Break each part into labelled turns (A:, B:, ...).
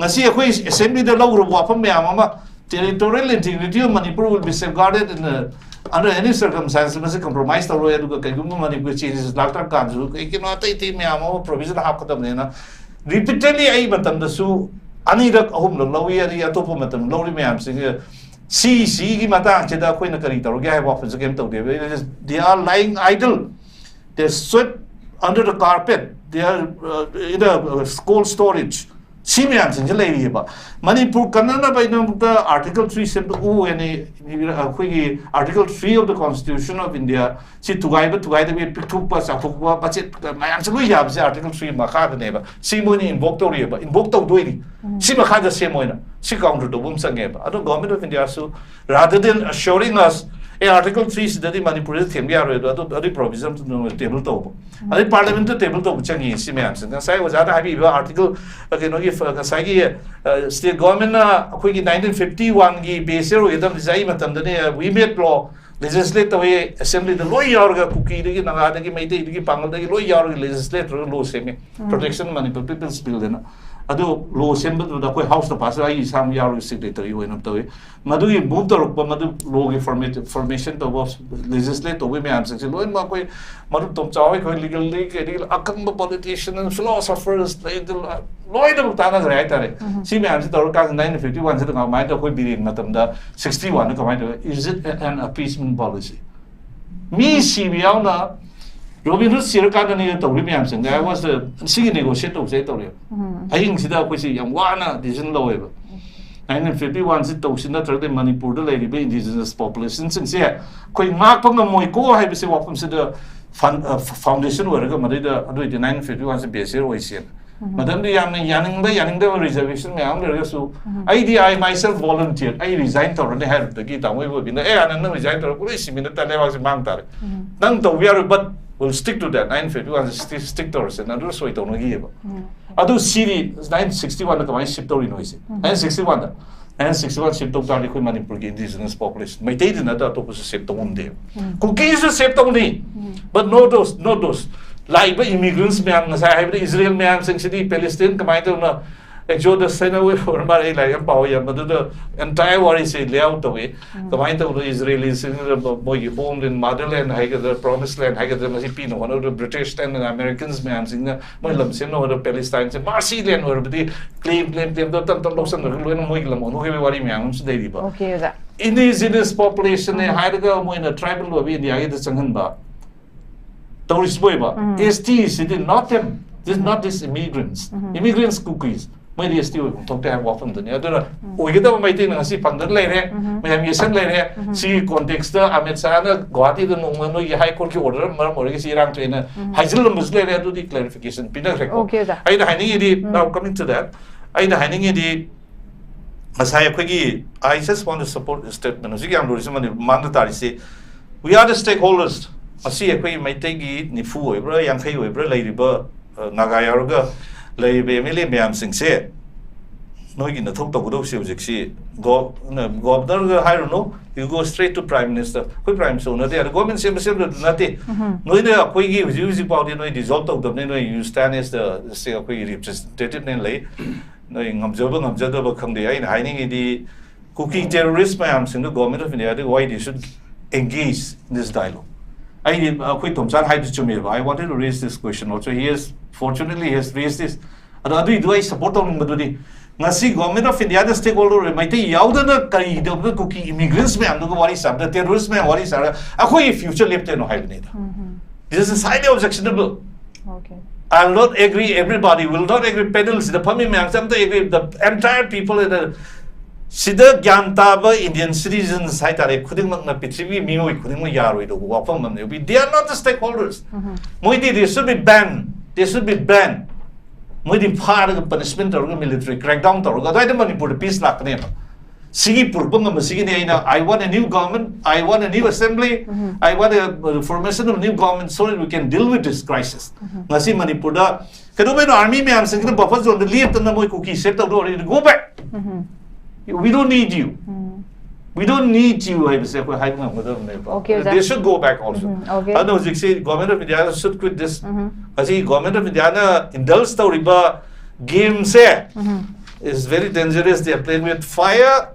A: ngasi akoi assembly da law wa pham ya ma territorial integrity of Manipur will be safeguarded under any circumstances must compromise the royal Manipur changes Dr. Kanzu cannot take me provision half of them repeatedly I matam the su Anirak home lowy atopomatum lowly ma'am sing see mata cheda queen carita have offers again to they are lying idle they swept under the carpet they are in a cold storage see me answer lady ba Manipur Kanana by the Article 3 any Article 3 of the Constitution of India see to guide we pick two plus but it my answer we have Article 3 Makada neighbor see money invoke to doing see Makada same way see counter to boom sang other government of India so rather than assuring us Article 3 is the Manipur theme other provision to the table top. The parliament table top changi Simeons. And I was at a article if state government quick in 1951 base we made law legislative way assembly the lawyer cookie the lawyer legislator law semi protection Manipur people's bill. Ado law assembly the house to pass I some year secretary when up the way. Madu moved the Madu law formation to legislative women and law in Makwe, Madu Tomchawi, legal league, a politician and philosophers, Lloyd of Tana's right. See me answer the 1951 to my mind of be in Matamda 61 is it an appeasement policy? Me see Viana. Robin Hood Sirkan near to Williamson. I was the singing negotiator of Zetoria. I think Sida was a young one, isn't lower. 1951 sit to Sinatra de Manipur, the lady be indigenous population since here. Queen Mark on the Moiko, I say what consider foundation where the 1951 BSC was Madame the Yanning the reservation, I myself volunteered. I resigned already had the guitar. We would be in the air and resigned to the police minute and I was in Mountare. None to wear but will stick to that 951 stick to us and I do so it on give. I do see 961 my ship to noisy. 961 961 ship to Tarnico Manipur indigenous population. My date in that opposite ship to one day. Cookies are saved only, but no those. Like immigrants, man, as I have Israel man, City, Palestine, come out on Exodus, send away for my like power, but the entire war is layout away. The mind of the Israelis in home in motherland, I get the promised land, I get the Mississippi, one of the British and Americans, man, sing the Muslims, or the Palestinians, and Marseillan, or the claim, the Tantalos and the Muslim, who have worry mounts, they okay, indigenous population, a Heidegger, in a tribal will be in the Ayat Sanganba. Tourist boy, STs, it is not them. This is not these immigrants. Immigrants cookies. My dear still talk to have often the other. We get over my thing and see Pandar later. We have your son later. See context, Ametsana, Guati, the Noman, High Court order, Morris Iran trainer. Hazel Muslim to the clarification. Okay, I the now coming to that. I the hiding it. As I just want to support the statement. Mandatory say we are the stakeholders. I see a quay may take it, Nifu, young Fayway, Lady Burr, Nagayaga, Lady Emily Miam Sing say. No, in the talk of those music, go, I don't know, you go straight to Prime Minister, quick Prime Sooner there. The government same nothing. No, there are quick use about the result of the name you stand as the say a quick representative and lay. Knowing observable come the in hiding the cooking terrorist ma'ams in the government of India, why they should engage in this dialogue. I wanted to raise this question also. Fortunately, he has raised this. Do I support on Madudi? Nasi government of India, the stakeholder, might Yaudana Kari, the cookie immigrants, man, the worries of the terrorists, man, worries are a future left in Ohio. This is highly objectionable. Okay. I will not agree, everybody will not agree, pedals, the Pami man, the entire people in the Sida Gyantaba Indian citizens, Haitare, couldn't not be Mio, couldn't Yaro to walk from them. They are not the stakeholders. Moidi, they should be banned. They should be banned. Moidi part of the punishment or military crackdown or I don't want to put a peace like name. Sigi Purpung, I want a new government, I want a new assembly, I want a formation of new government so that we can deal with this crisis. Nasi Manipur, Kadoman army, I'm saying the buffers on the leave the Namoy cookie set out already to go back. We don't need you. We don't need you. I say, okay, they should go back also. Okay. I know they say government of India should quit this. I see government of India indulged the riba game say is very dangerous. They are playing with fire.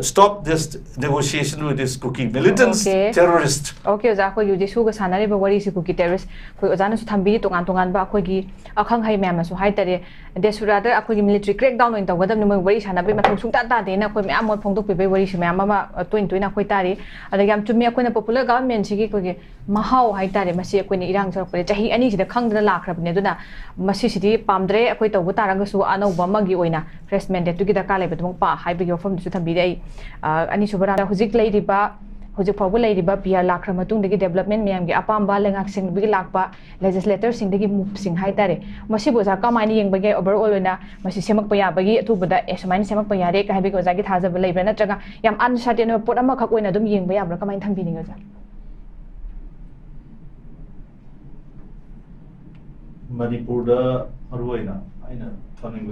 A: Stop this negotiation with this cookie militants, terrorists.
B: Okay, Oza, ko yuji suga sanare ba wari si cookie terrorist. Ko Oza na su thambi tongan ba ko gi akhang hai ma'am su hai tare. They rather ako gi military crackdown in tawga dam no wari sana be mathong sung ta de na ko ma'am mo phongdok pe wari si ma'am ma twin na ko tari. Ada yam chumi ko na popular government si ko gi mahau hai tare masi ko ni irang chok pe chahi ani si da khang da lakhrab ne duna masi sidi pamdre ko taw tarang su anau ba magi oina fresh mandate tu gi da ka le betung pa hai be form su thambi dei ani subara hujik lei riba hujik fabu lei riba PR lakhra matung degi development miyam gi apamba lengak sing bi lakpa legislator sing degi move sing hai tare masi boza ka mani yeng bagi overall na masi semak pa ya bagi thu bada esmani semak pa ya re ka habi ko za gi thaja ba lei bra natraga yam uncertain pot ama khak oina dum yeng ba ya bra ka main thambi ninga za
A: Manipur da arwaina aina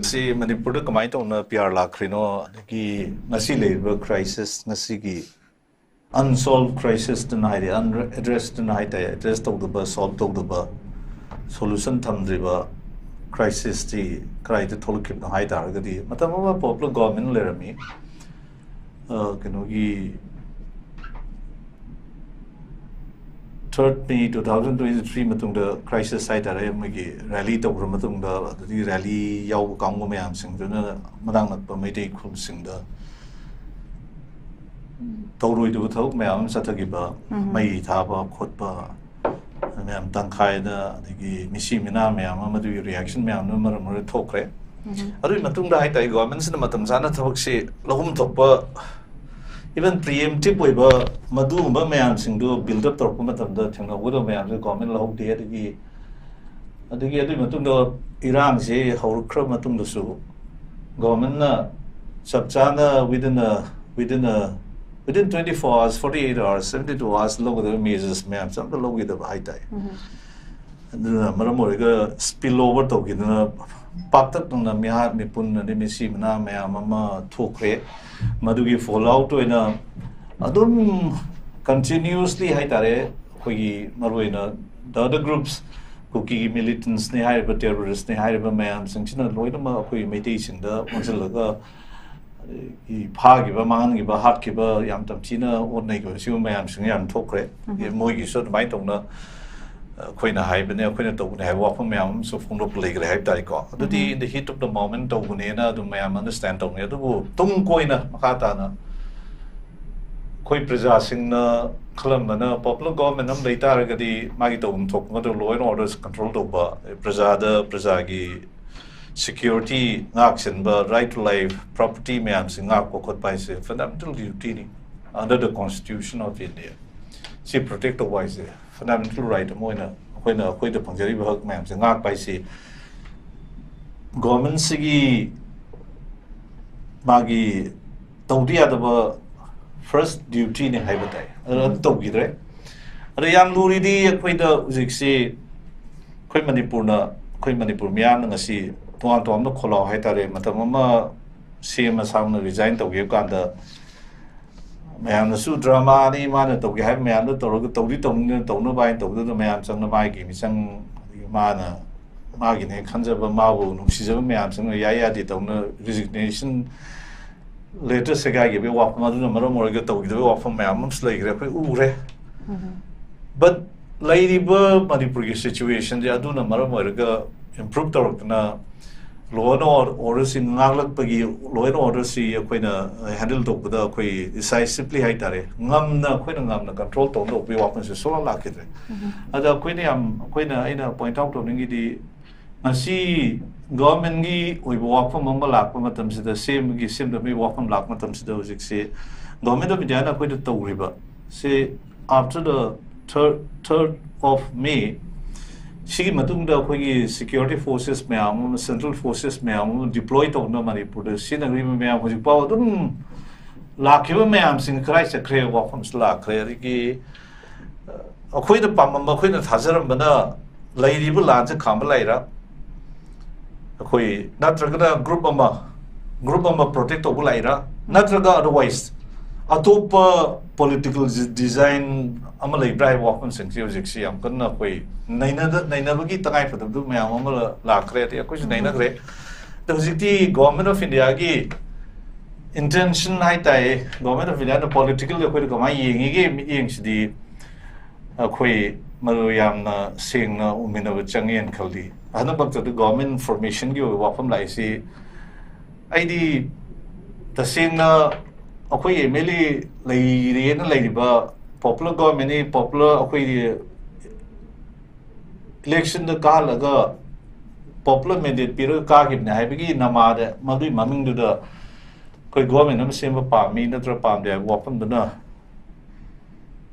A: si Manipur da kamai to na PR lakrino ki ngasi labor crisis ngasi ki unsolved crisis tonight unaddressed tonight address to the solve to the solution thamdriba crisis ti krai te tholkip na hai dar ga di matama popular government lerami kino ki 3rd May 2023 matung da crisis site are magi rally to matung da di rally yaw kang mo mayam sing na madang nak pa mai dei khul sing da tawroi du thok mayam sathagi ba mai tha ba khot ba mayam tang khai da gi misi mina mayam ma du reaction mayam no mar mar thokre adu matung da hai tai government sin matam sana thok se lahum thok ba even preemptive oiba madu ba mayam sing do build up tor kuma tam da thengna wo do mayam se government lo de adigi adu matung do Iran se hor khra matung do su government na sabchana within 24 hours 48 hours 72 hours lo the measures mayam sam lo gi da hai tai adu maramore ga spill over to gi na paktak na miha mipun na misi na mayam ma thokre madugi fallout oina adum continuously hai tare khoi maroina the other groups cookie militants ne hai ba terrorists ne hai ba mayam singchina loina ma khoi meitei sing da onsilaga I pha gi ba man gi ba hat gi ba yam tam china on nei go siu mayam sing yam thokre moi gi so mai tong na khoi na hai ba ne khoi na to ne hai wa pham mayam so phong lo play gre hai tai ko adi in the heat of the moment to ne na du mayam understand tong ne du tung koi na makata na khoi praja sing na khalam na popular government nam data ra gadi magi to thok ma do law and orders control to ba praja gi security action ba right to life property mayam sing ngak ko khot pai se fundamental duty ni under the constitution of India si protect the wise fundamental right moina khoi the pangjari ba mayam sing ngak pai se government sigi magi tawdiya da first duty ni haibatai to gidre ada yang luri di khoi da ujik si khoi manipur miam ngasi tuan no kholo hai tare matama CM sang na resign to ge kan da mayam su drama ni ma na to ge hai mayam no to no bai to do mayam sang na bai gi mi sang ma na ma gi ne khan ja ba ma bu nu si ja mayam sang ya di to no resignation later se ga ge be wa ma du na ma mo ge to ge wa fa mayam slai gre u re but lady ba manipur ge situation ja du na ma mo ga improve to na law and order in Naglak Pagi, law and order see a queen handle to the quay decisively high tare. Ngam na queen ngam control to no be weapons is so lucky. Other queen in a point out of Ningidi and see government gi we walk from Mambalak Matam the same sim to me walk from Black Matam those say government of Indiana quite to river. Say after the 3rd of May. She matung da khoi security forces mayam central forces mayam deployed to na Manipur the sinagri mayam hoji paw dum lakhiba mayam sing krai sa kre wa pham sla kre ki khoi da pam ma khoi na thajaram bana lairi bu lan cha kham laira khoi natraga group ama protect to bu laira natraga otherwise atop political design amalai drive walk sing si am kan koi naina bagi tangai phatam du mayam amala la kre te ko naina kre hojikti government of India gi intention hai tai government of India the political ko ko mai yengi ge yeng sidi khoi maru yamna sengna umina ba changyen khaldi ana bak the government information gi wafam lai si aidi tasengna akhoi emeli lai re na lai ba popular government ni popular akhoi election da ka laga popular mandate pira ka gi na haibigi namada madu maming du da koi government nam sem pa mi na tra pam de wafam da na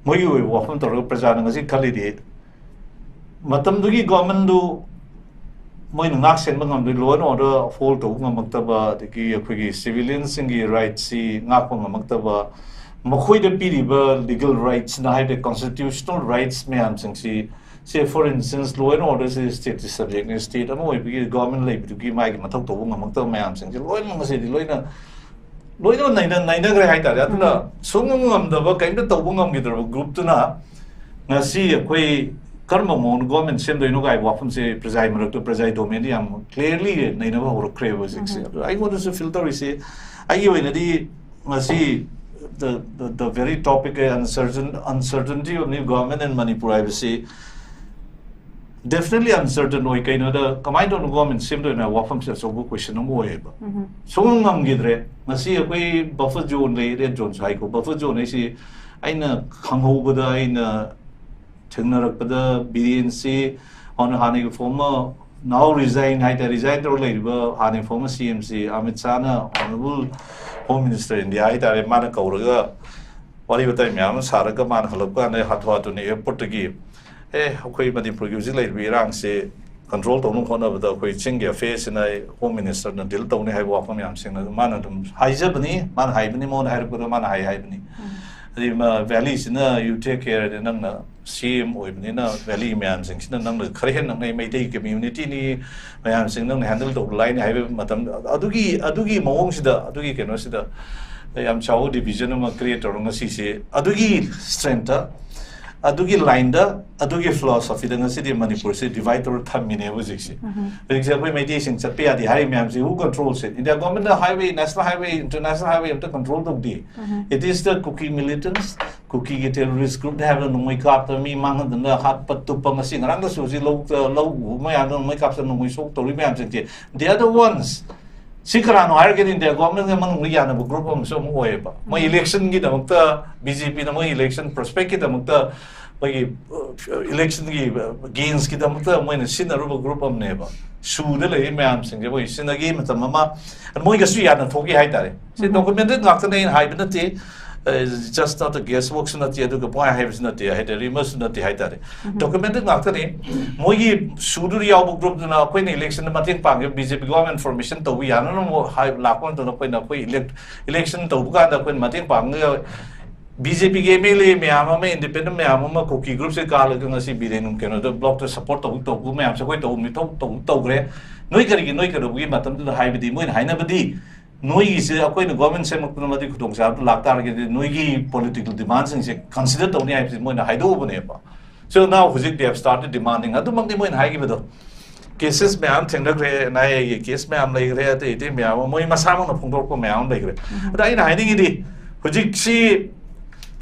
A: moyu wafam to praja na ngasi khali de matam du gi government du moi nak sen bangam du law and order fall to ngamak ta ba de ki akhoi gi civilians ngi rights si ngak ko ngamak ta ba makhoi de piri ba legal rights na hai de constitutional rights me am sing si say for instance law and order is state subject in state am oi bi government lai bi gi mai gi mathok to ngamak ta me am sing si loi mang se di loina nai na gre hai ta ya tuna sungum ngam da ba kaim da to ngam gi da group tuna ngasi akhoi karma mon government sem do ino gai wafam se preside marak to preside domain yam clearly nai na ba hor crave six I want to filter is ai yo ina di ngasi the very topic uncertainty of new government in Manipur I would say definitely uncertain oi kai no da kamai do government sem do na wafam se so question no oi ba so ngam gidre ngasi akoi buffer zone le red zone sai ko buffer zone ai si aina khangho ba da aina thengnarak ba da BNC on hani former now resign hai ta resign to le ba hani former CMC Amit Shah na honorable home minister India ai ta re mana kauraga wari batai myam saraga man halapka na hatwa to ne airport gi akhoi Manipur gi zilai bi rang se control to no khona ba da akhoi chingya face na home minister na dil to ne hai wa pham yam sing na man dum haija bani man hai bani mon hai ko man hai bani ri ma valley sina you take care de nang na CM oi bani na valley myam sing sina nang na khare hen nang nei mai dei community ni myam sing nang handle to line hai matam adugi mawong sida adugi keno sida yam chau division ma creator nga si se adugi strength adugi line da adugi philosophy da ngasi di Manipur se divide or thamine bu jiksi for example mediation chat pe adi hari myam se who controls it India government the highway national highway international highway to control the di it is the cookie militants cookie terrorist group they have no mai kap ta mi mang da hat pat tu pa ngasi ngrang da su ji lo mai an mai kap sa no mai sok to ri myam se they are the ones Sikarano hargan India government ng mga ngiyana bu group am so mo ba may election gi da magta BJP na may election prospect gi da magta may election gi gains gi da magta may na sinaru bu group am ne ba su de le me am sing bo sinagi matam mama mo ga su ya na thogi hai tare se documented ngak ta nei hai bin te just not a guesswork na ti adu ga point have na ti hai de remus na ti hai tare documented ngak ta nei mo gi sudur yaw bu group na koi na election na matin pang BJP government formation to wi ana no hai lakon to na koi election to bu ga da koi matin pang BJP ke MLA me ama me independent me ama ma cookie group se ka la nga si biren ke no the block to support to me am se koi to mi to gre noi kari gi matam to hai bi mo hai na badi noi is akoi no government se mak ma di khutong sa lak tar ge noi gi political demands se consider to ni ai mo na hai do bu ne ba so now hujik they have started demanding adu mang ni mo hai gi ba do cases me am theng re na ye case me am lai re te me am mo ma sa ma phung ko me am lai re dai na hai ni di hujik si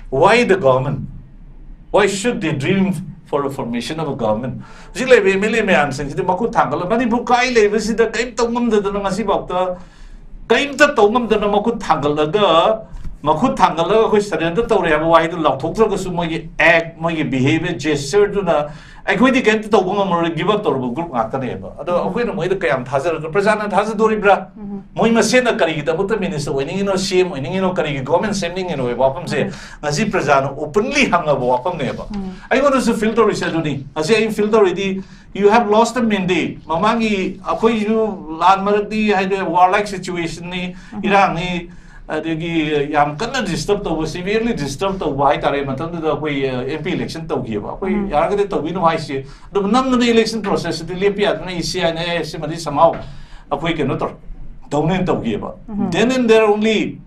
A: why the government why should they dream for a formation of a government ji le be mele me am sing ti ma ku thangal mani bu kai le be si da kai to ngam da na ngasi bak ta kai ta to ngam da na ma ku thangal ga ma ku thangal ga ko saren da to re ba why du lak thok thok su mo gi act mo gi behavior gesture du na ai ko di kan to ngam mo give up to group ngak ta ne ba ado ko no mo da kayam thajar ga prajana thajar dori bra moi ma se na kari gi da but minister winning no CM winning no kari gi government sending no ba pam se ngasi prajana openly hanga ba pam ne ba I want to filter is ni asi I filter di you have lost a mandate mamangi akoi you lan marak di hai de warlike situation ni irang ni adagi yam kana disturb to severely disturb to why tare matam da koi MP election to gi ba koi yar ga de to win why se do nam na election process di le pi at na isi na se mari somehow akoi ke no to donen to gi ba then and there only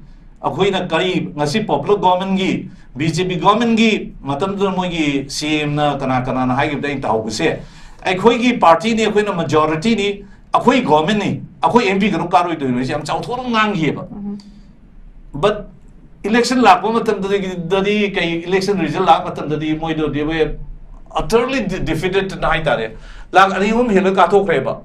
A: akoi na kari ngasi popular government gi BJP government gi matam da mo gi CM na kana na hai gi da ta ho se akoi gi party ni akoi na majority ni akhoi government ni akhoi MP kanu karoi do ni am chau thon ngang hi ba but election lak ba matam dadi kai election result lak matam dadi moi do de we utterly defeated na tare lak ani hela ka thok re ba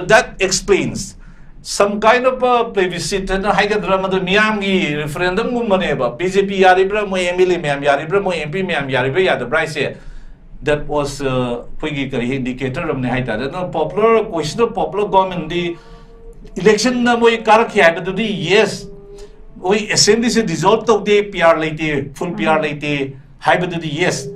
A: that explains some kind of a plebiscite na haiga drama do miyam gi referendum gum bane ba BJP yari bra moi MLA miyam yari bra moi MP miyam yari bra ya the price that was pagi kari indicator of ne hai ta no popular question of popular government the election na moi karak hai ba do yes oi assembly se dissolve to de PR late full PR late hai ba do yes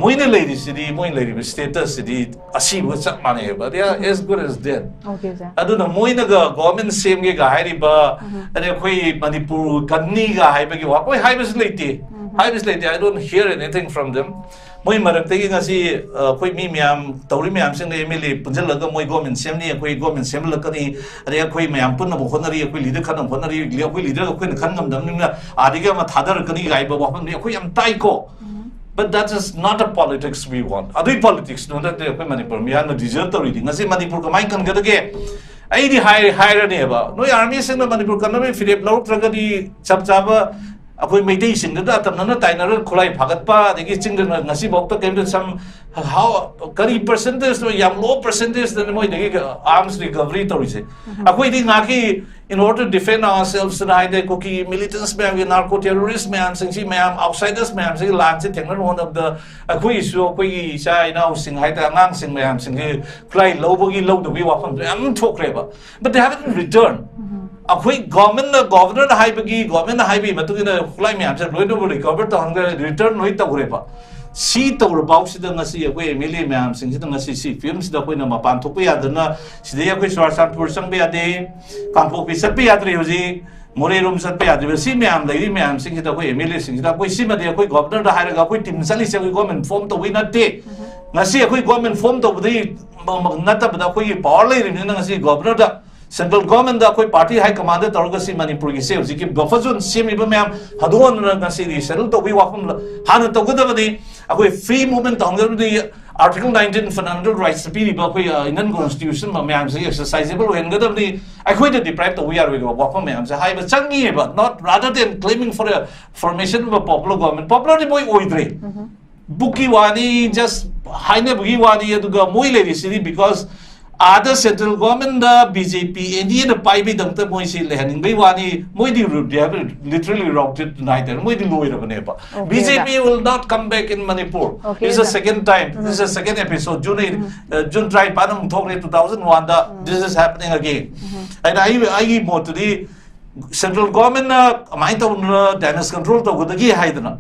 A: moine lady city moine lady status city asi was sak mane ba they are as good as dead
B: okay sir
A: aduna moine ga government same ge ga hairi ba ane khoi Manipur kanni ga hai ba ge wa koi hai bas late I don't hear anything from them moi marak te gi ngasi khoi mi myam tawri myam sing le MLA punjal ga moi government same ni khoi government same la kani ane khoi myam pun na bo khonari khoi leader khan khonari le khoi leader khoi khan ngam dam ni adiga ma thadar kani gai ba wa khoi am tai ko. But that is not a politics we want. Other politics, no, that they Manipur. We have no desert already. Nasi Manipur ka mai kan gada ke. Ai di hire ne ba. No army sing na Manipur kan na me Philip Lauk traga di chap chapa. Apoi meitei sing da tam na tai na khulai phagat pa degi ching na ngasi bok ta kem some how kari percentage no yam low percentage na moi degi arms recovery to rise. Apoi di ngaki in order to defend ourselves and hide the cookie militants may have narco terrorists may have sing may have outsiders may have sing land sitting one of the akui so kui sa now sing hide ngang sing may have sing fly low boogie low the we walk on I'm talk reba but they haven't returned akui governor high bagi government high bi matu na fly may have low to recover to hunger return no ita reba si to about si nga si akui emily may have sing nga si film si da koi na mapan thok ya dana si da akui swarsan pursang be ade kampok bi sat be adri hoji more room sat be adri si may am lady may am sing da koi emily sing da koi si ma de koi governor da haira ga koi tim sali se koi government form to win ate nga si akui government form to budi nata da koi power lai rin nga si governor da central government da koi party high commander targa si Manipur gi se hoji ki bafazun semi ba may am hadon nga si di settle to we wafum han to goda badi akoi free movement tong the article 19 fundamental rights pi ba koi Indian constitution ma myam se exercisable when goda badi akoi the deprived we are we wa pa myam se hai ba changi ba not rather than claiming for a formation of a popular government popular boy oidre buki wani just haine buki wani aduga moi le city because other central government the BJP Indian pai bi dang ta moi si lehaning bai wani moi di they have literally routed tonight and moi di lower bane ba BJP will not come back in Manipur this is the second time this is the second episode June try panam thok 2001 da this is happening again and I mo to the central government na amai to damage control to godagi haidna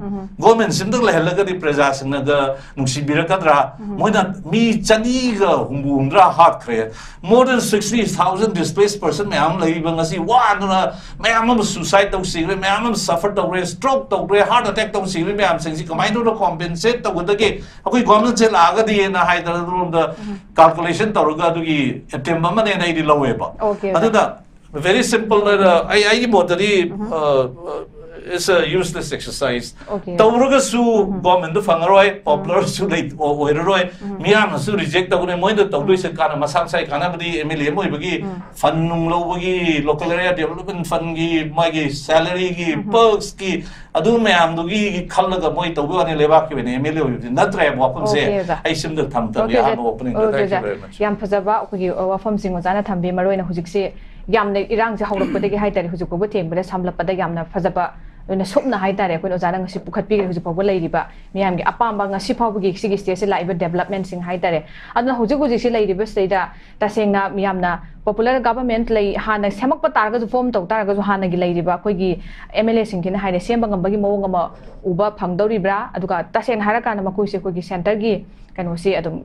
A: government simdang lehalaga di praja singna ga nungsi birakadra moina mi chani ga humra hat kre more than 60,000 displaced person me am lai bangasi wa na me am suicide to sigre me am suffer to stroke to heart attack to sigre me am singsi kamai to compensate to godagi akoi government se laga di na haidra the calculation to ga du gi attempt ma ne na di lowe ba adada very simple I modari it's a useless exercise tawruga su government do fangaroi popular su late oiroi miyam su reject tawne moi do tawdoi se kana masang sai kana badi MLA moi bagi fund nung lo bagi local area development fund gi magi salary gi perks gi adu miyam do gi khallaga moi tawbo ani leba ki bene MLA natre wapun se ai sim do tham ta ya opening thank you very much
B: yam phajaba ko wafam sing ojana thambi maroina hujik se yamne irang je hawrakpadagi haitari hujik ko thengbada samlapada yamna phajaba na sopna haitare ko ojana ngasi pukhat pi hujik pabu leiriba miyam gi apamba ngasi phabugi sigi stage se laiba development sing haitare aduna hujik hujik se leiriba stage ta sengna miyamna popular government lei hana semak pa targa ju form to targa ju hana gi leiriba koi gi MLA sing kin haire semba ngambagi mawong ama uba phangdoribra aduga ta seng haraka na makoi se ko gi center gi kano se adum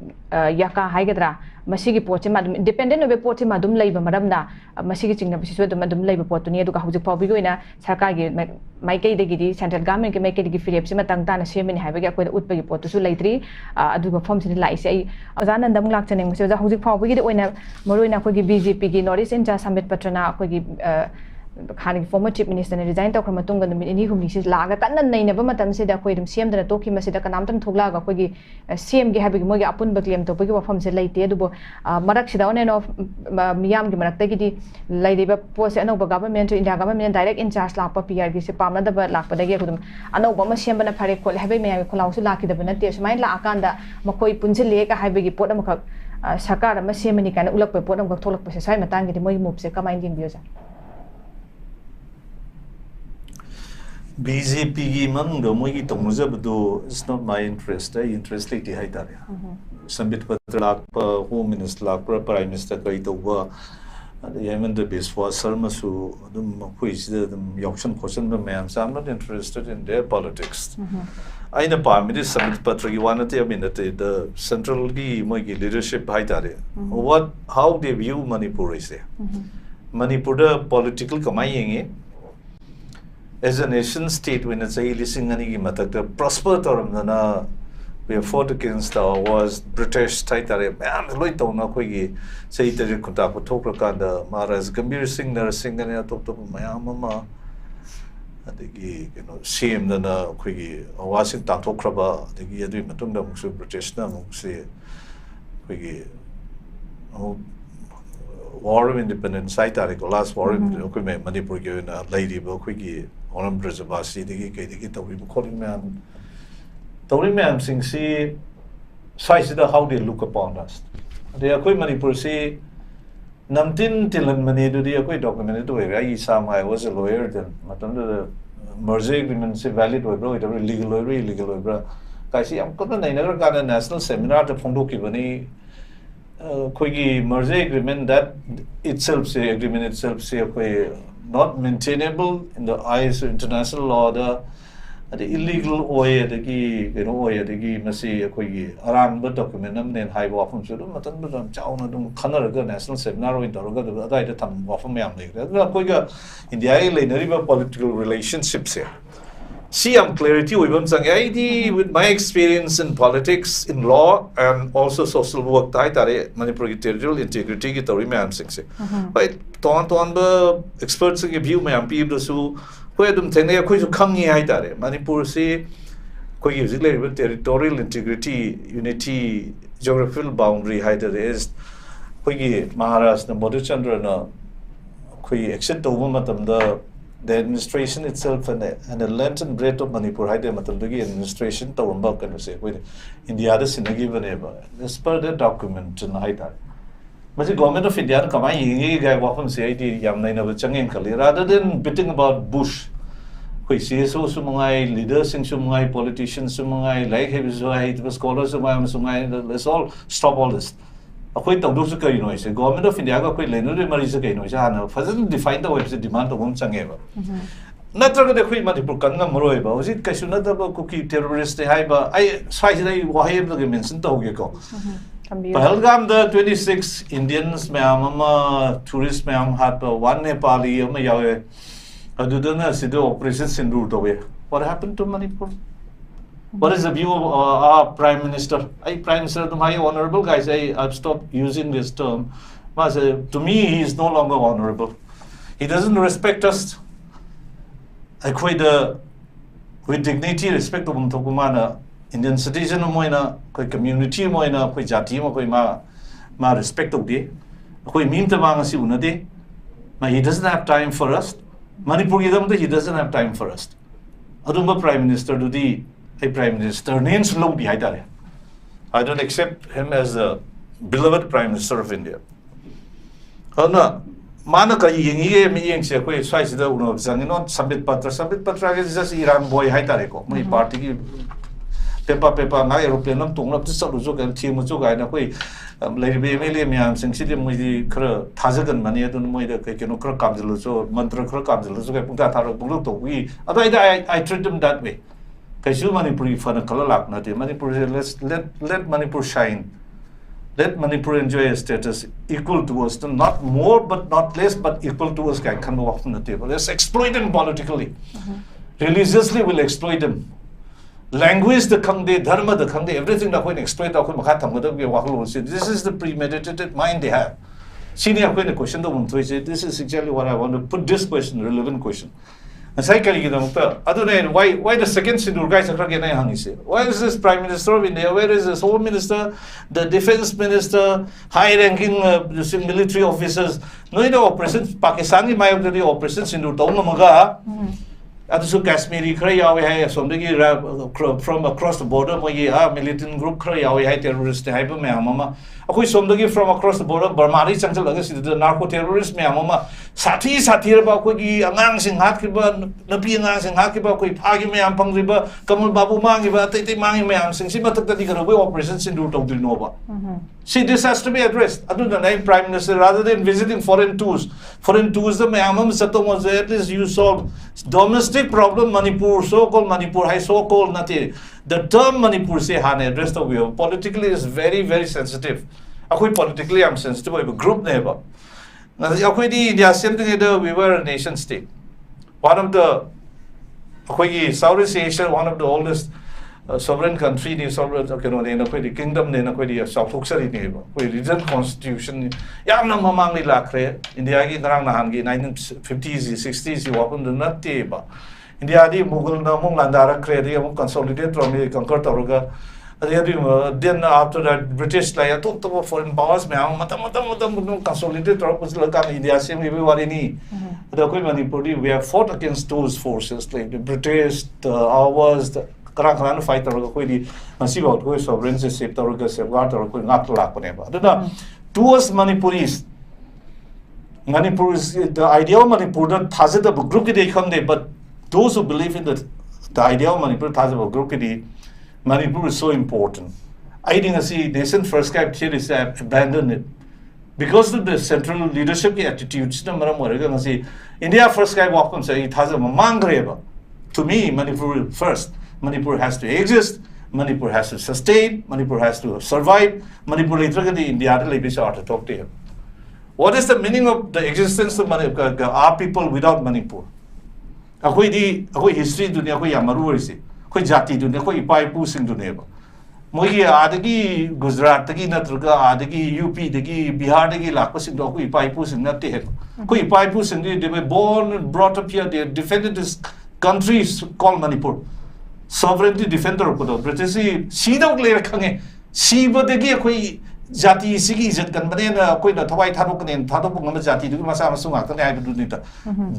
B: yaka haigadra masigi poche madum independent obe poche madum leiba maramna masigi chingna bisu adum leiba potuni aduga hujik pawbi goina sarkar gi maikai degi di central government gi maikai degi free se matang ta na semini haibagi akoi utpa gi potu su leitri aduga form sin lai se ai azana ndam lak chaning se hujik pawbi gi oina moroina akoi gi BJP gi North East India Summit patrana akoi gi ꯈꯥꯟꯒꯤ former chief minister na resign tawkhra matunga numit ini humni si laga kanna naina ba matam se da khoi dum cm da toki masida kanam tam thogla ga khoi gi cm gi habi gi mogi apun ba claim to gi wafam se laite du bo marak sida on of miyam gi marak ta gi di laide ba post anau ba government to india government direct in charge la pa pr gi se pamna da ba lak pa da gi khudum anau ba ma cm ba na phare khol habi me ya kholau su laki da ba na te sumai la akanda makoi punjil le ka habi gi pot am khak sarkar ma cm ni kana ulak pe pot am khak tholak pa se sai matang gi moi move se kamai ding bio ja
A: BJP gi mangdo moi gi tongja bdo it's not my interest interest like hai tare sambit patra lak pa home minister lak pa prime minister kai to wa yemen the base for sarma su dum khoi sida dum yakshan khoshan ba mayam I'm not interested in their politics aina parliament sambit patra gi wanate aminate the central gi moi gi leadership hai tare how they view Manipur is there Manipur the political kamai yenge as a nation state when it's a listing ani gi matak the prosper torum na we fought against was British taitare man loi to na khoi gi sei tare kunta ko thokra ka da maharaj Gambhir Singh Narsingh ani top mayam ma adigi CM na khoi gi awasin ta thokra ba adigi adui matung da muksu British na mukse khoi gi war of independence taitare ko last war ko me Manipur gi na lady ba khoi gi Onam Brazabasi digi kai digi tawri calling man sing si size how they look upon us they are koi Manipur si namtin tilan mani do dia koi documented to I sam I was a lawyer then matam the merger agreement se valid wa bro it illegal bro kai si am ko na ina ka national seminar to phongdo ki bani koi gi merger agreement that itself say agreement itself say koi not maintainable in the eyes of international law the illegal oil the gi oil the gi masi koi gi aran ba document nam nen hai wa phum su dum matan ba dum chaw na dum khanar ga national seminar in dor ga da da tham wa phum yam le koi ga india le nari ba political relationships here see am clarity we want sang id with my experience in politics in law and also social work tai tare Manipur gi territorial integrity gi tori man sing se but ton ba experts gi view me am pi do su ko dum thene ko su khangi hai tare Manipur se ko gi zile territorial integrity unity geographical boundary hai tare is ko gi Maharashtra na Madhuchandra na ko gi exit to matam da the administration itself and the length and breadth of Manipur hai de matam da gi administration to ba kan se ko India da sinagi bane ba as per the document na hai tare but the government of India kamai yingi ga wa phum se id yam nai na changeng khali rather than bitting about bush koi CSO sumungai leaders sing sumungai politicians sumungai like have so hai scholars sumungai let's all stop all this akoi tawdu su kai noi se government of India ga koi lenuri mari se kai noi sa na fazan define the website demand to gum change ba natraga de koi Manipur kan na moroi ba osit kai sunna da ba cookie terrorist hai ba ai sai dai wa hai ba mention to ge ko Pahalgam the 26 Indians tourists had one Nepali adudana sido operation sindur to what happened to Manipur what is the view of our prime minister prime minister to my honorable guys I've stopped using this term but to me he is no longer honorable he doesn't respect us with dignity respect to Mtokumana Indian citizen moina koi community moina koi jati mo koi ma respect of de koi mim ta mang si una de he doesn't have time for us Manipur gidam he doesn't have time for us adumba prime minister do di prime minister names low di haidare I don't accept him as the beloved prime minister of India ana mana ka yingi mi yeng se koi sai sida uno zangi not submit patra is just Iran boy haidare ko my party ki pepa ngai aeroplane lam tung lam tsa lu kan thi mu chu ga na koi lai be mele myam sing si moi di khra thajagan mani adun moi da kai keno khra kam julu so mantra khra kam julu so kai pungta thar bulu to wi adai I treat them that way kai su Manipur fa na kala lak na te Manipur let Manipur shine let Manipur enjoy a status equal to us not more but not less but equal to us kai kan walk on the table let's exploit them politically religiously will exploit them language the khangde dharma the khangde everything that when exploit akoi makha thamgada ge waklo this is the premeditated mind they have Senior question this is exactly what I want to put this question, relevant question. Why the second Sindur guys are getting hanging? Why is this Prime Minister of India? Where is this Home Minister, the Defense Minister, high-ranking military officers? No, Operation Pakistani, my Operation Sindur Tonamaga. Adasu Kashmiri Krayawi from across the border, militant group Krayawi terrorist Hypermama. From across the border, Burmari Chanchal, the narco terrorist Mamma, Sati Satirba, Angang in Hakiba, Napi Angang in Hakiba, Pagime, Pangriba, Kamal Babu Mangiba, Tete Mangimam, Sinsima Tatika operations in Ruto Nova. See, this has to be addressed. Other than name Prime Minister, rather than visiting foreign tours, the Mayamam Sato was at least you solve domestic problem, Manipur, so-called Manipur, high so-called Nati. The term Manipur say Hane addressed the way politically is very, very sensitive. Politically I'm sensitive, a group neighbor. India same thing we were a nation state. One of the Southeast Asia, one of the oldest sovereign country, the sovereign kingdom, South Oxford neighbor. We regional constitution. Yamna Mamangli Lakre, India 1950s, 60s, you opened the nut table. India di Mughal Namung Landara created consolidate from the conquered Toruga. Then after that, British like took foreign powers, consolidated India, same we Manipuri, we have fought against those forces like the British, the ours, the Karakhan fighter, Masiva, sovereignty, save Toruga, safeguard, or not Lapaneva. Towards Manipuris, Manipur is the ideal Manipur, that Tazet of group they come there, but those who believe in the ideal Manipur, Tazet of group Manipur is so important. I think the nation first cap here is abandon it. Because of the central leadership attitudes, India first cap walk and say it has a mangreva. To me, Manipur first. Manipur has to exist, Manipur has to sustain, Manipur has to survive, Manipur later India to talk to him. What is the meaning of the existence of Manipur? Are people without Manipur? History dunia Yamaru is it? Jati dunia, Ipai Pusing Duneva. Mogi Adagi, Gujarat, Natruga, Adagi, UP, Degi, Bihar, Degi, Lapasin, Ipai Pusing, not Tehem. Ipai Pusing, they were born and brought up here, they defended this country called Manipur. Sovereignty defender of the British, she don't clear Kange, she would the Jati Sigi, Zanbanana, Quina, Tawai Tarokan, and Tarapung Jati, Masama.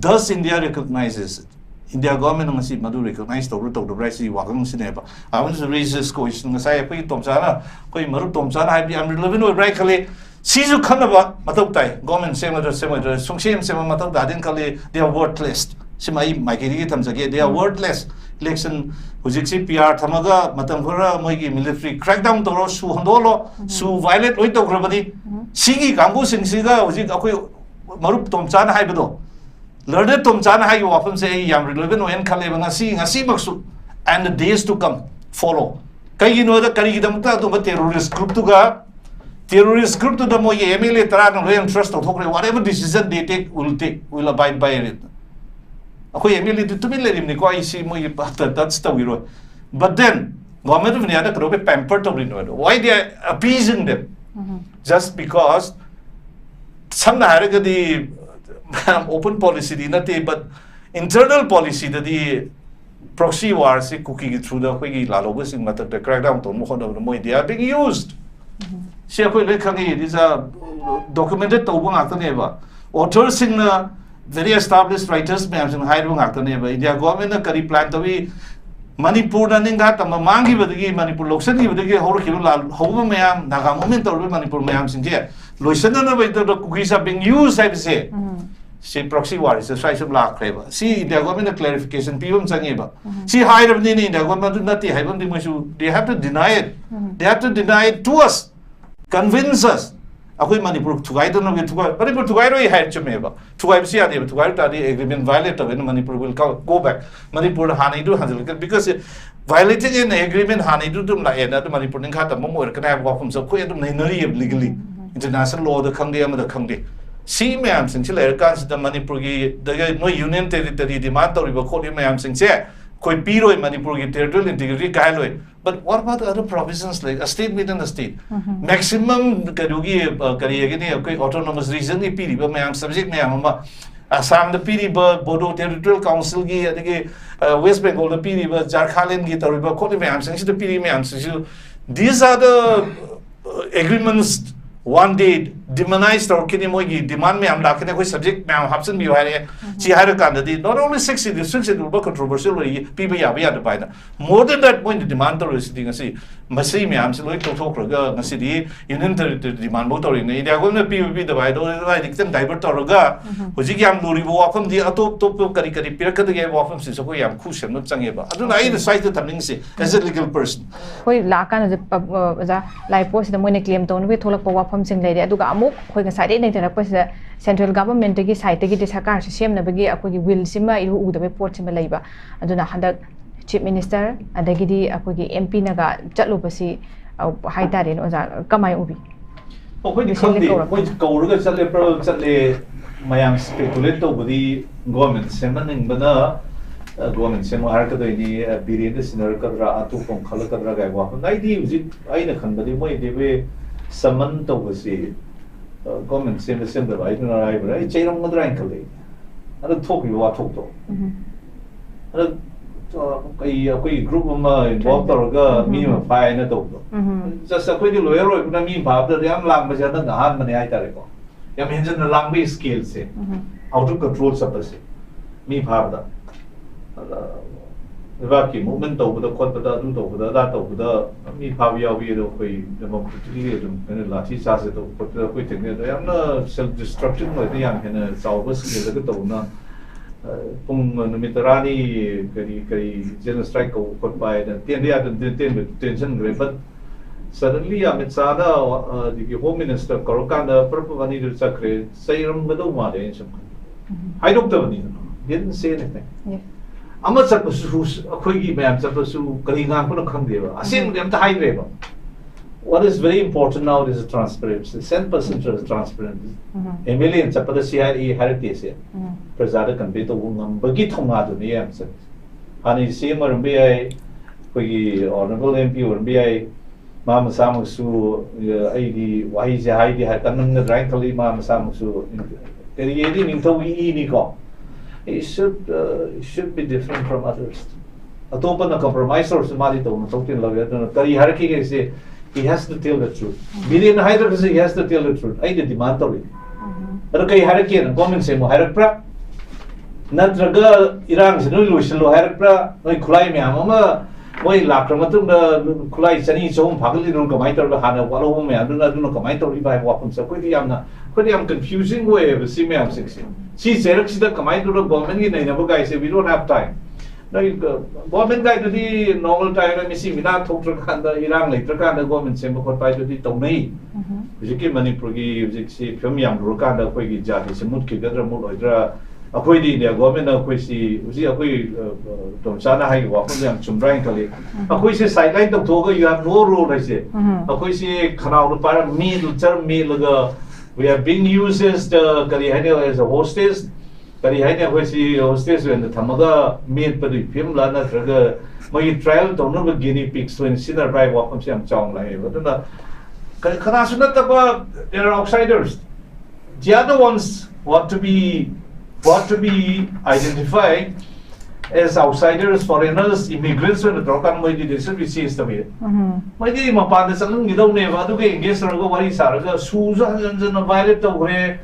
A: Thus India recognizes it. India government must recognize the root of the Rasi Wagang Sineba. I want to raise this question. As I put Tomsana, Maru Tomsana, I'm living with Rakali. Sisu Kanaba, Matotai, government similar, Sungshem Semamato, Dadinkali, they are worthless. Simai, Mikey Tamsaki, they are worthless. Election, Hujixi PR, Tamaga, Matamura, Moigi, military crackdown, Toro, Su Hondolo, Su Violet, Oito Gravity, Sigi, Gambus, and Siga, Marup Tomsana Hybedo. Learned Tomchana, how you often say, Yam relevant when Kalevana seeing a Simaksu, and the days to come follow. Can you know the Karigidamta to a terrorist group to go? Terrorist group to the Moye, Emily Taran, and trust of whatever decision they take, will abide by it. Okay, Emily to me let him see that's the we. But then, government of the other group pampered to renew. Why they are appeasing them? Just because some the open policy, but internal policy that the proxy wars cooking through the Lalobus in matter the crackdown to Mohon, they are being used. Is a documented Tobun authors in very established writers, Mams and Hydro Actaneva. India government a curry plant away Manipur and Mangi with the Manipur Loxani with the Horkula, Homeam, Nagamoment or Manipur Mams in here. Luciana with the cookies are being used, I say. See proxy war is a size of black craver. See the government a clarification, people Sangiba. See higher than the government not the heaven they have to deny it. They have to deny it to us, convince us. Manipur to guide them to go, but to guide I had Jamaica. To ICA, to guide the agreement violator when Manipur will go back. Manipur Hanidu has because violating an agreement Hanidu to Layana, the Manipur and Kata Momo can have welcomes of Quatum legally. International law, the Kangi and the Kangi. See, ma'am, since you can't the Manipur, the no union territory demand or call him, ma'am, since quite Piro in Manipur territorial integrity, Kailoi, But what about the other provinces, like a state within a state? Maximum autonomous region subject Assam the Piriba, Bodo Territorial Council, West Bengal the Piriba, Jharkhand, Toriba, Kotimayam, the Pirimayam. These are the agreements one day demonized or Kinimogi, demand me, I'm not going to subject now, Hudson, you had a candidate, not only 60 districts, it will be controversial, people are the more than that, when the demand or sitting and see, Massimi, I'm still to talk to city, in demand motor in India, going to be the Vido, like them divert or Ga, Hujigam Lurivo from the Ato Karikari Pirka, the game of Sisoyam Kushan, not Sangeba. I don't know, I decided to as a legal person.
B: Hoi Lakan as a life post the money claim don't we told up from Sing Lady Aduga Amuk, when the side in the central government to get side to get this Hakar, Shem Nabagi, Akogi will simmer, you would have reports in labor. I do not have Chief Minister, and the Gidi Akogi MP Naga, Jatlopasi, Haitarin or Kamai Ubi.
C: When you come to go, my am speculate over the government, Semaning Bana, government, Semaharka, the Birin, the Sinarka, Atu from Kalakaraga, Wapan. I did I but the way they were summoned overseas. Government same the same, I don't know, I chain on the rankly. I don't talk you what talk to. A group of involved or minimum fine at all. Just a pretty lawyer, I mean, Papa, the young language and the harmony I tell you. You mentioned the language skills, how to control suppressing. Me, Papa. The vacuum movement over the Kotata, over the that over the me, Pavia, we democratically and Latis as it put the quitting. I am not self destruction with the young and Southwest in the Tona. Mitarani, general strike put by the detention grave. But suddenly, Amitsada, the Home Minister, Korokanda, Purpavani to Sacre, Sayram Baduma, the ancient. I don't didn't say anything. I'm not supposed to a quiggy man, supposed to Kalina Kunakandeva. I seen them to high labor. What is very important now is transparency. 10% is transparency. A million Chapata CIA heritage. President can be the woman, Bagitoma, the answer. And it's same or MBA, Honorable MP or MBA, Mama Samusu, AD, Wahisi Heidi had done the rankly Mama Samusu. It should be different from others. A token a compromise or somebody told something like that. Kari Haraki say he has to tell the truth. Billion Hydra say he has to tell the truth. I did demand to it. But okay, Haraki and comment say Moharakra. Natraga Iran, no illusion, Harakra, no Kulai Mama, why Lakramatum, the Kulai Sani, so Pagli, no Comiter, the Hana, Wallo, I do not know Comiter by weapons. So pretty I'm confusing way of the Simeam 16. She said, the Comiter of government in a guy say we don't have time. Government guy to the normal time, let me see, we not talk to Iran later, the government same for by to the Tomei. Viki Manipur, Vixi, Pyongyang, Rukanda, Quigi Jati, Mutki, Gadra, a quidi, the government of Quisi, Tomsana, I walk on them, Chumbrankali. A Quisi sideline of Toga, you have no rule, I say. A Quisi canal para meal, term meal, we have been used as the Kalihania as a hostess. Kalihania was the hostess when the Tamaga made but the Pim Lana Trigger. My trial don't know the guinea pigs to consider by Wakum Siam Chong like but there are outsiders. The other ones want to be identified as outsiders, foreigners, immigrants, when the Trokan Moidi we see the way. My dear Mapan, you don't never do against the Wari Saraga, Susan and a violet away.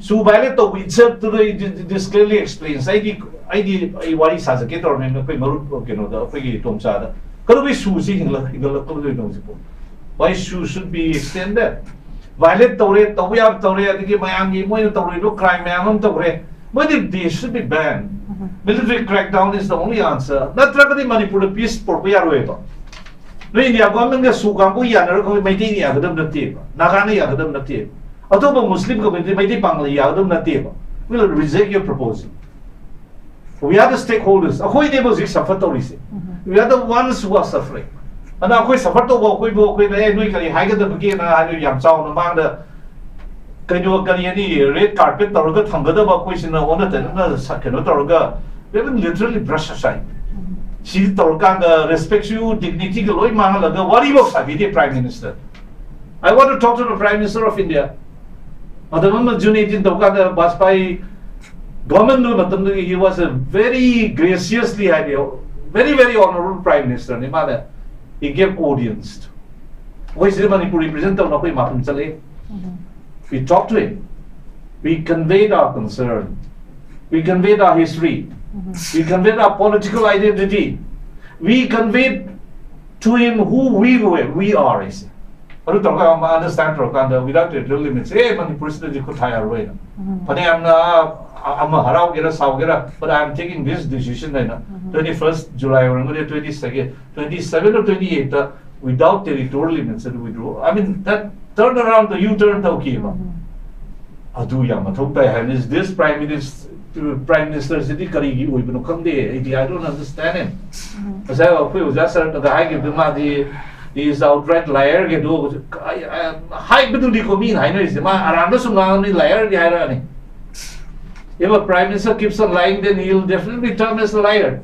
C: So violet of itself to this clearly explains. I did a Wari Sazakit or the Tomsada. Could be Susie in the local. Why shoes should be extended? Violet Torre, we have Torre, I give my Angi, when Torre, crime, Mamma Torre. But if they should be banned, military crackdown is the only answer. Not the Manipur peace for Piarueva. No India government is Sukambu Yana, Maitini Adam Nativa, Nagani Adam Native. Although Muslim community, Maiti Bangli Adam Nativa, will reject your proposal. We are the stakeholders. Ahoy neighbors is Safatorisi. We are the ones who are suffering. And now, Safato walk with the higher the beginning, I know Yam Sound among the can you get any red carpet or get Hungada question on it and another second or we haven't literally brushed aside.
A: She Torkanda respects you, dignity, Loi Mahalaga, what he was, the Prime Minister. I want to talk to the Prime Minister of India. Madam Junidin Torkanda was by government, he was a very graciously very honorable Prime Minister. He gave audience. We talked to him. We conveyed our concern. We conveyed our history. We conveyed our political identity. We conveyed to him who we were. We are. I understand without the limits. Hey, Manipur could hire away. But I'm taking this decision 21st July or 22nd, 27 or 28 without territorial limits that we drew. I mean, that turn around the U-turn is this Prime Minister City Karigi, I don't understand him. He is outright liar. If a Prime Minister keeps on lying, then he'll definitely be termed as a liar.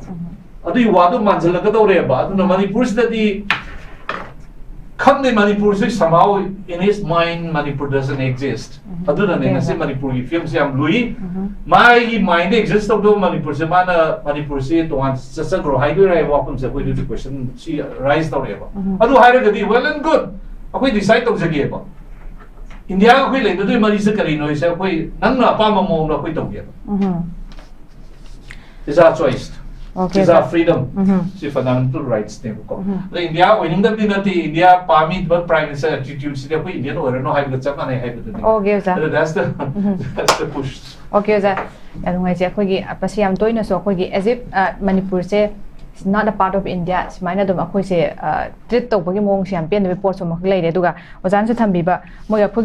A: Manipur somehow in his mind Manipur doesn't exist. Other than Manipur films my mind exists of Manipur Manipur to answer the question she rise well and good. We decide to India it's our choice. It's our freedom. It's fundamental rights. India winning the India Palmy Prime Minister attitude. Indian or no high. That's the push.
B: Okay, that and as if Manipur say it's not a part of India. It's minor treat to Pokemon champion reports from Lady Duga was answered Tambiba.